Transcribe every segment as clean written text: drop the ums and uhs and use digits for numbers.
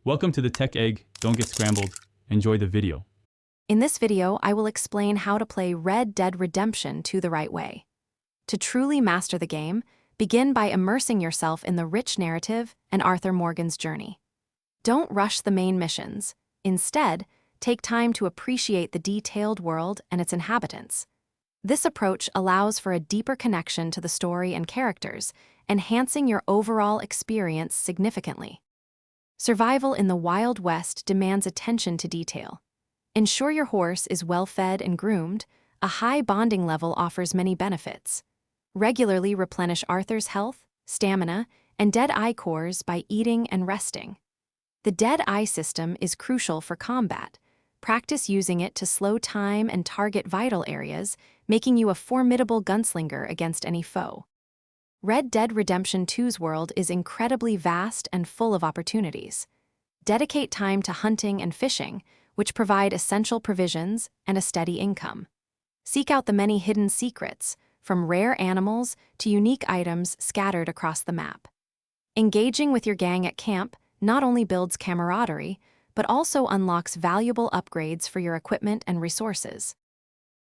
Welcome to the Tech Egg. Don't get scrambled. Enjoy the video. In this video, I will explain how to play Red Dead Redemption 2 the right way. To truly master the game, begin by immersing yourself in the rich narrative and Arthur Morgan's journey. Don't rush the main missions. Instead, take time to appreciate the detailed world and its inhabitants. This approach allows for a deeper connection to the story and characters, enhancing your overall experience significantly. Survival in the Wild West demands attention to detail. Ensure your horse is well-fed and groomed. A high bonding level offers many benefits. Regularly replenish Arthur's health, stamina, and dead-eye cores by eating and resting. The dead-eye system is crucial for combat. Practice using it to slow time and target vital areas, making you a formidable gunslinger against any foe. Red Dead Redemption 2's world is incredibly vast and full of opportunities. Dedicate time to hunting and fishing, which provide essential provisions and a steady income. Seek out the many hidden secrets, from rare animals to unique items scattered across the map. Engaging with your gang at camp not only builds camaraderie, but also unlocks valuable upgrades for your equipment and resources.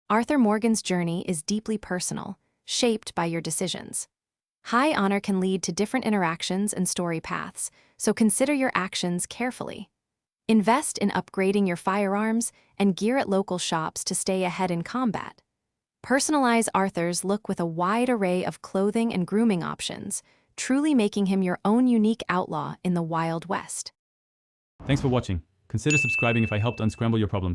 Arthur Morgan's journey is deeply personal, shaped by your decisions. High honor can lead to different interactions and story paths, so consider your actions carefully. Invest in upgrading your firearms and gear at local shops to stay ahead in combat. Personalize Arthur's look with a wide array of clothing and grooming options, truly making him your own unique outlaw in the Wild West. Thanks for watching. Consider subscribing if I helped unscramble your problems.